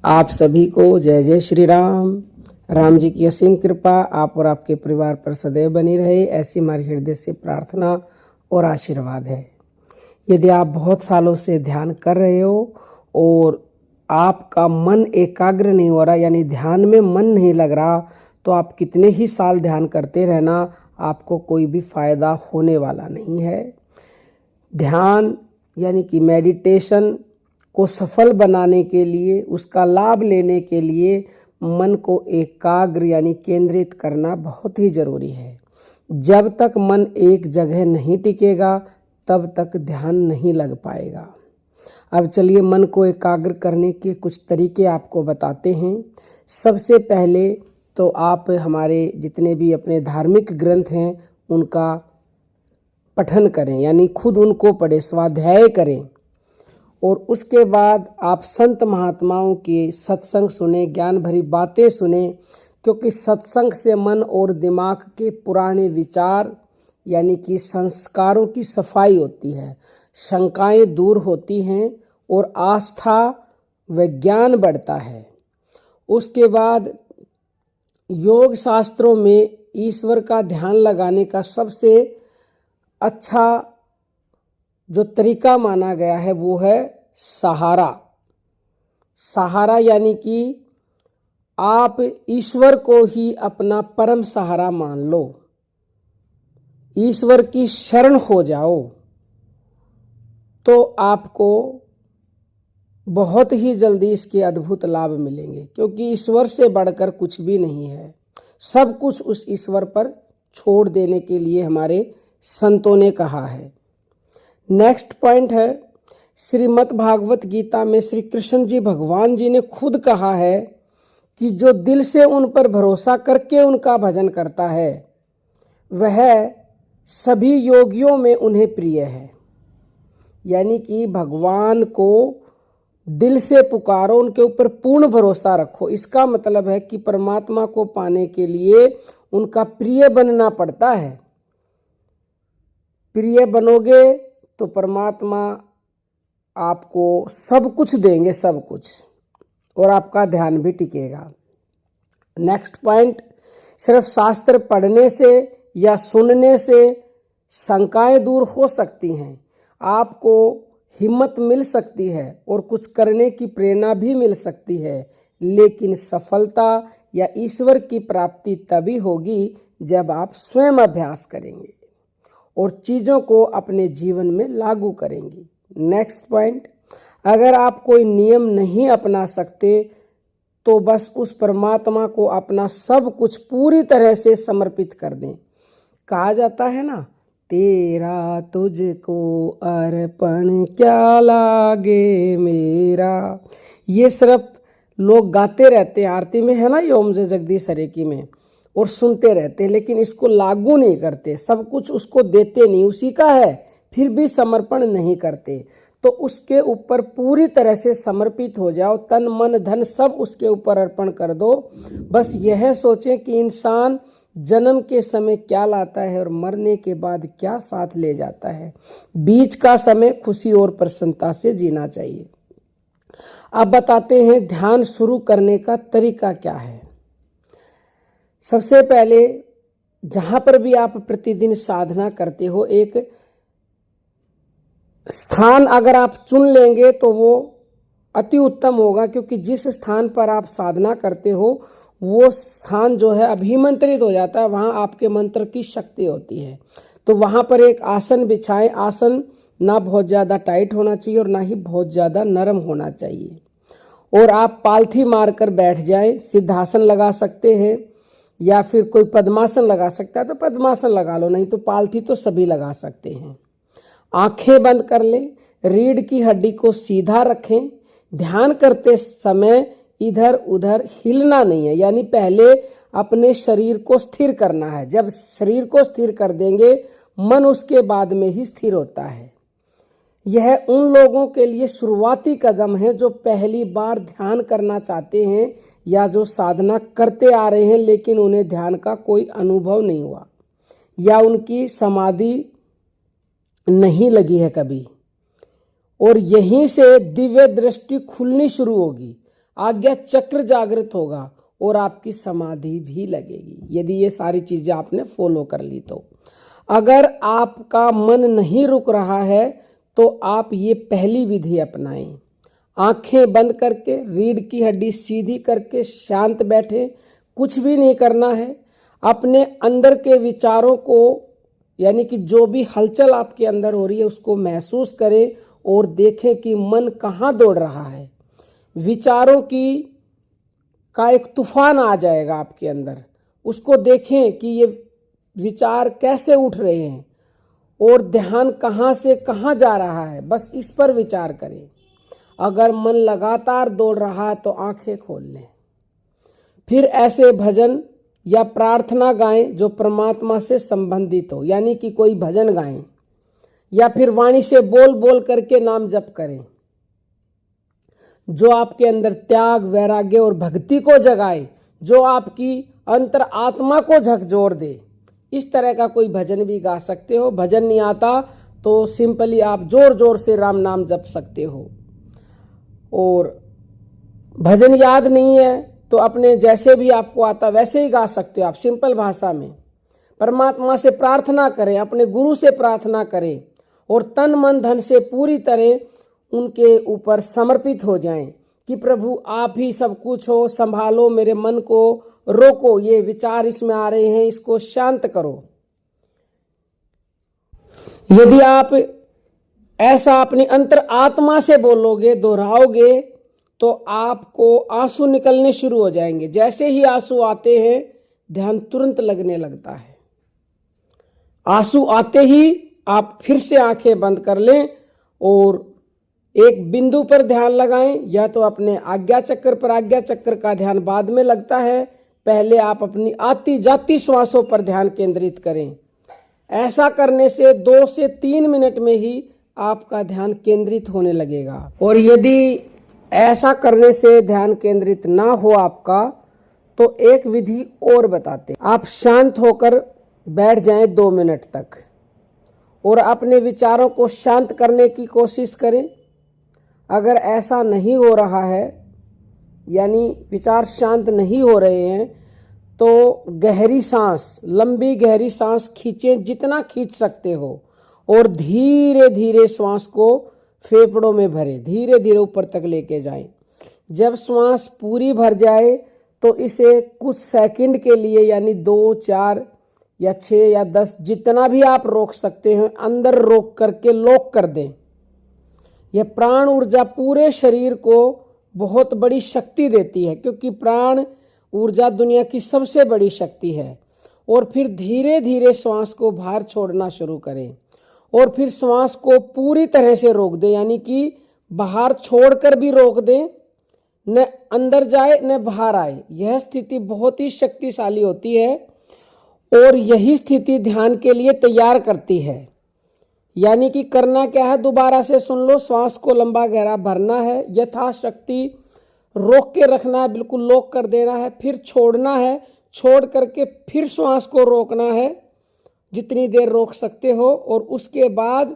आप सभी को जय जय श्री राम। राम जी की असीम कृपा आप और आपके परिवार पर सदैव बनी रहे, ऐसी हमारी हृदय से प्रार्थना और आशीर्वाद है। यदि आप बहुत सालों से ध्यान कर रहे हो और आपका मन एकाग्र नहीं हो रहा, यानी ध्यान में मन नहीं लग रहा, तो आप कितने ही साल ध्यान करते रहना, आपको कोई भी फायदा होने वाला नहीं है। ध्यान यानी कि मेडिटेशन को सफल बनाने के लिए, उसका लाभ लेने के लिए मन को एकाग्र यानी केंद्रित करना बहुत ही जरूरी है। जब तक मन एक जगह नहीं टिकेगा तब तक ध्यान नहीं लग पाएगा। अब चलिए मन को एकाग्र करने के कुछ तरीके आपको बताते हैं। सबसे पहले तो आप हमारे जितने भी अपने धार्मिक ग्रंथ हैं उनका पठन करें, यानी खुद उनको पढ़ें, स्वाध्याय करें। और उसके बाद आप संत महात्माओं के सत्संग सुने, ज्ञान भरी बातें सुने, क्योंकि सत्संग से मन और दिमाग के पुराने विचार यानी कि संस्कारों की सफाई होती है, शंकाएं दूर होती हैं और आस्था व ज्ञान बढ़ता है। उसके बाद योग शास्त्रों में ईश्वर का ध्यान लगाने का सबसे अच्छा जो तरीका माना गया है वो है सहारा। सहारा यानी कि आप ईश्वर को ही अपना परम सहारा मान लो, ईश्वर की शरण हो जाओ, तो आपको बहुत ही जल्दी इसके अद्भुत लाभ मिलेंगे। क्योंकि ईश्वर से बढ़कर कुछ भी नहीं है, सब कुछ उस ईश्वर पर छोड़ देने के लिए हमारे संतों ने कहा है। नेक्स्ट पॉइंट है, श्रीमद् भागवत गीता में श्री कृष्ण जी भगवान जी ने खुद कहा है कि जो दिल से उन पर भरोसा करके उनका भजन करता है वह सभी योगियों में उन्हें प्रिय है। यानी कि भगवान को दिल से पुकारो, उनके ऊपर पूर्ण भरोसा रखो। इसका मतलब है कि परमात्मा को पाने के लिए उनका प्रिय बनना पड़ता है। प्रिय बनोगे तो परमात्मा आपको सब कुछ देंगे, सब कुछ, और आपका ध्यान भी टिकेगा। नेक्स्ट पॉइंट, सिर्फ शास्त्र पढ़ने से या सुनने से शंकाएं दूर हो सकती हैं, आपको हिम्मत मिल सकती है और कुछ करने की प्रेरणा भी मिल सकती है, लेकिन सफलता या ईश्वर की प्राप्ति तभी होगी जब आप स्वयं अभ्यास करेंगे और चीज़ों को अपने जीवन में लागू करेंगे। नेक्स्ट पॉइंट, अगर आप कोई नियम नहीं अपना सकते तो बस उस परमात्मा को अपना सब कुछ पूरी तरह से समर्पित कर दें। कहा जाता है ना, तेरा तुझको अर्पण क्या लागे मेरा। ये सिर्फ लोग गाते रहते हैं, आरती में है ना ये ओम जय जगदीश हरे की में, और सुनते रहते हैं, लेकिन इसको लागू नहीं करते, सब कुछ उसको देते नहीं, उसी का है फिर भी समर्पण नहीं करते। तो उसके ऊपर पूरी तरह से समर्पित हो जाओ, तन मन धन सब उसके ऊपर अर्पण कर दो। बस यह सोचें कि इंसान जन्म के समय क्या लाता है और मरने के बाद क्या साथ ले जाता है। बीच का समय खुशी और प्रसन्नता से जीना चाहिए। अब बताते हैं ध्यान शुरू करने का तरीका क्या है। सबसे पहले जहां पर भी आप प्रतिदिन साधना करते हो, एक स्थान अगर आप चुन लेंगे तो वो अति उत्तम होगा, क्योंकि जिस स्थान पर आप साधना करते हो वो स्थान जो है अभिमंत्रित हो जाता है, वहाँ आपके मंत्र की शक्ति होती है। तो वहाँ पर एक आसन बिछाएं। आसन ना बहुत ज़्यादा टाइट होना चाहिए और ना ही बहुत ज़्यादा नरम होना चाहिए, और आप पालथी मारकर बैठ जाएं। सिद्धासन लगा सकते हैं या फिर कोई पद्मासन लगा सकता है तो पद्मासन लगा लो, नहीं तो पालथी तो सभी लगा सकते हैं। आंखें बंद कर लें, रीढ़ की हड्डी को सीधा रखें। ध्यान करते समय इधर उधर हिलना नहीं है, यानी पहले अपने शरीर को स्थिर करना है। जब शरीर को स्थिर कर देंगे मन उसके बाद में ही स्थिर होता है। यह उन लोगों के लिए शुरुआती कदम है जो पहली बार ध्यान करना चाहते हैं या जो साधना करते आ रहे हैं लेकिन उन्हें ध्यान का कोई अनुभव नहीं हुआ या उनकी समाधि नहीं लगी है कभी, और यहीं से दिव्य दृष्टि खुलनी शुरू होगी। आज्ञा चक्र जागृत होगा और आपकी समाधि भी लगेगी, यदि ये सारी चीजें आपने फॉलो कर ली तो। अगर आपका मन नहीं रुक रहा है तो आप ये पहली विधि अपनाएं। आंखें बंद करके, रीढ़ की हड्डी सीधी करके शांत बैठे, कुछ भी नहीं करना है। अपने अंदर के विचारों को, यानी कि जो भी हलचल आपके अंदर हो रही है उसको महसूस करें और देखें कि मन कहाँ दौड़ रहा है। विचारों का एक तूफान आ जाएगा आपके अंदर, उसको देखें कि ये विचार कैसे उठ रहे हैं और ध्यान कहाँ से कहाँ जा रहा है, बस इस पर विचार करें। अगर मन लगातार दौड़ रहा है तो आंखें खोल लें। फिर ऐसे भजन या प्रार्थना गाएं जो परमात्मा से संबंधित हो, यानी कि कोई भजन गाएं या फिर वाणी से बोल बोल करके नाम जप करें जो आपके अंदर त्याग, वैराग्य और भक्ति को जगाए, जो आपकी अंतर आत्मा को झकझोर दे। इस तरह का कोई भजन भी गा सकते हो। भजन नहीं आता तो सिंपली आप जोर जोर से राम नाम जप सकते हो। और भजन याद नहीं है तो अपने जैसे भी आपको आता वैसे ही गा सकते हो आप, सिंपल भाषा में। परमात्मा से प्रार्थना करें, अपने गुरु से प्रार्थना करें और तन मन धन से पूरी तरह उनके ऊपर समर्पित हो जाएं कि प्रभु आप ही सब कुछ हो, संभालो मेरे मन को, रोको, ये विचार इसमें आ रहे हैं, इसको शांत करो। यदि आप ऐसा अपनी अंतर आत्मा से बोलोगे, दोहराओगे, तो आपको आंसू निकलने शुरू हो जाएंगे। जैसे ही आंसू आते हैं ध्यान तुरंत लगने लगता है। आंसू आते ही आप फिर से आंखें बंद कर लें और एक बिंदु पर ध्यान लगाएं। या तो अपने आज्ञा चक्र पर, आज्ञा चक्र का ध्यान बाद में लगता है, पहले आप अपनी आती जाती श्वासों पर ध्यान केंद्रित करें। ऐसा करने से 2 से 3 मिनट में ही आपका ध्यान केंद्रित होने लगेगा। और यदि ऐसा करने से ध्यान केंद्रित ना हो आपका तो एक विधि और बताते हैं। आप शांत होकर बैठ जाएं 2 मिनट तक और अपने विचारों को शांत करने की कोशिश करें। अगर ऐसा नहीं हो रहा है, यानी विचार शांत नहीं हो रहे हैं, तो गहरी सांस, लंबी गहरी सांस खींचें जितना खींच सकते हो और धीरे धीरे श्वास को फेफड़ों में भरें, धीरे धीरे ऊपर तक लेके जाएं। जब श्वास पूरी भर जाए तो इसे कुछ सेकंड के लिए, यानी 2, 4 या 6 या 10 जितना भी आप रोक सकते हैं, अंदर रोक करके लॉक कर दें। यह प्राण ऊर्जा पूरे शरीर को बहुत बड़ी शक्ति देती है, क्योंकि प्राण ऊर्जा दुनिया की सबसे बड़ी शक्ति है। और फिर धीरे धीरे श्वास को बाहर छोड़ना शुरू करें और फिर श्वास को पूरी तरह से रोक दें, यानी कि बाहर छोड़कर भी रोक दें, न अंदर जाए न बाहर आए। यह स्थिति बहुत ही शक्तिशाली होती है और यही स्थिति ध्यान के लिए तैयार करती है। यानी कि करना क्या है, दोबारा से सुन लो। श्वास को लंबा गहरा भरना है, यथाशक्ति रोक के रखना है, बिल्कुल लॉक कर देना है, फिर छोड़ना है, छोड़ करके फिर श्वास को रोकना है जितनी देर रोक सकते हो, और उसके बाद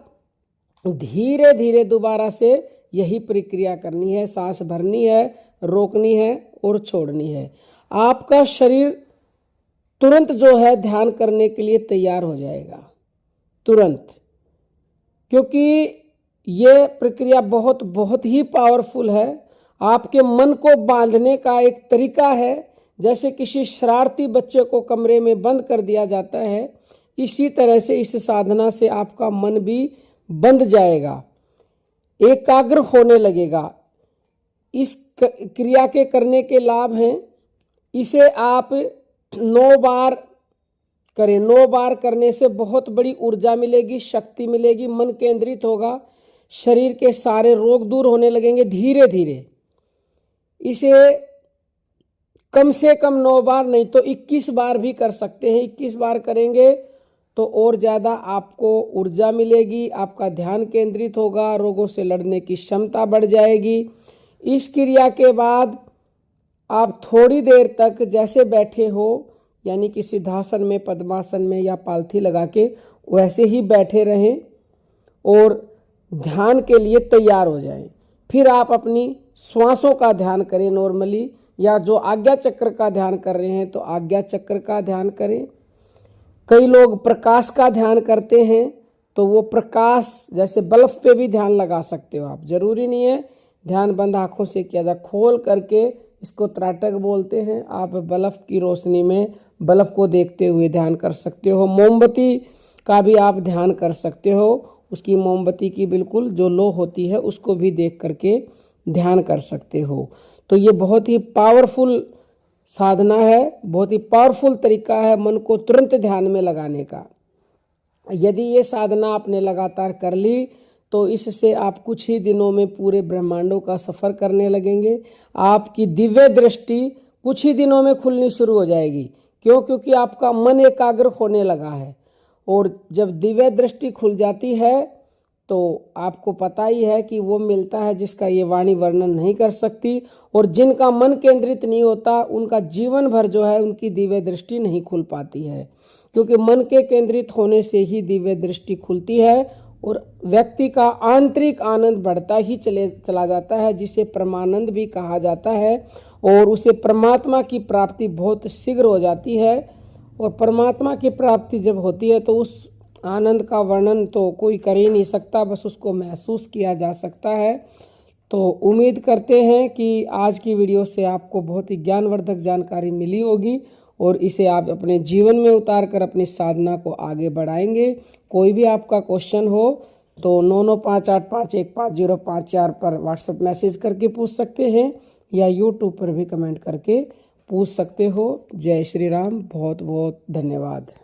धीरे धीरे दोबारा से यही प्रक्रिया करनी है। सांस भरनी है, रोकनी है और छोड़नी है। आपका शरीर तुरंत जो है ध्यान करने के लिए तैयार हो जाएगा, तुरंत, क्योंकि ये प्रक्रिया बहुत बहुत ही पावरफुल है। आपके मन को बांधने का एक तरीका है, जैसे किसी शरारती बच्चे को कमरे में बंद कर दिया जाता है, इसी तरह से इस साधना से आपका मन भी बंध जाएगा, एकाग्र होने लगेगा। इस क्रिया के करने के लाभ हैं। इसे आप 9 बार करें। 9 बार करने से बहुत बड़ी ऊर्जा मिलेगी, शक्ति मिलेगी, मन केंद्रित होगा, शरीर के सारे रोग दूर होने लगेंगे धीरे धीरे। इसे कम से कम 9 बार नहीं तो 21 बार भी कर सकते हैं। 21 बार करेंगे तो और ज़्यादा आपको ऊर्जा मिलेगी, आपका ध्यान केंद्रित होगा, रोगों से लड़ने की क्षमता बढ़ जाएगी। इस क्रिया के बाद आप थोड़ी देर तक जैसे बैठे हो, यानी कि सिद्धासन में, पद्मासन में या पालथी लगा के वैसे ही बैठे रहें और ध्यान के लिए तैयार हो जाएं। फिर आप अपनी श्वासों का ध्यान करें नॉर्मली, या जो आज्ञा चक्र का ध्यान कर रहे हैं तो आज्ञा चक्र का ध्यान करें। कई लोग प्रकाश का ध्यान करते हैं तो वो प्रकाश, जैसे बल्ब पे भी ध्यान लगा सकते हो आप, जरूरी नहीं है ध्यान बंद आंखों से किया जाए, खोल करके, इसको त्राटक बोलते हैं। आप बल्ब की रोशनी में बल्ब को देखते हुए ध्यान कर सकते हो। मोमबत्ती का भी आप ध्यान कर सकते हो, उसकी मोमबत्ती की बिल्कुल जो लो होती है उसको भी देख करके ध्यान कर सकते हो। तो ये बहुत ही पावरफुल साधना है, बहुत ही पावरफुल तरीका है मन को तुरंत ध्यान में लगाने का। यदि ये साधना आपने लगातार कर ली तो इससे आप कुछ ही दिनों में पूरे ब्रह्मांडों का सफ़र करने लगेंगे। आपकी दिव्य दृष्टि कुछ ही दिनों में खुलनी शुरू हो जाएगी। क्यों? क्योंकि आपका मन एकाग्र होने लगा है। और जब दिव्य दृष्टि खुल जाती है तो आपको पता ही है कि वो मिलता है जिसका ये वाणी वर्णन नहीं कर सकती। और जिनका मन केंद्रित नहीं होता उनका जीवन भर जो है उनकी दिव्य दृष्टि नहीं खुल पाती है, क्योंकि मन के केंद्रित होने से ही दिव्य दृष्टि खुलती है और व्यक्ति का आंतरिक आनंद बढ़ता ही चला जाता है, जिसे परमानंद भी कहा जाता है। और उसे परमात्मा की प्राप्ति बहुत शीघ्र हो जाती है। और परमात्मा की प्राप्ति जब होती है तो उस आनंद का वर्णन तो कोई कर ही नहीं सकता, बस उसको महसूस किया जा सकता है। तो उम्मीद करते हैं कि आज की वीडियो से आपको बहुत ही ज्ञानवर्धक जानकारी मिली होगी और इसे आप अपने जीवन में उतार कर अपनी साधना को आगे बढ़ाएंगे। कोई भी आपका क्वेश्चन हो तो 9958515054 पर व्हाट्सएप मैसेज करके पूछ सकते हैं या यूट्यूब पर भी कमेंट करके पूछ सकते हो। जय श्री राम। बहुत बहुत धन्यवाद।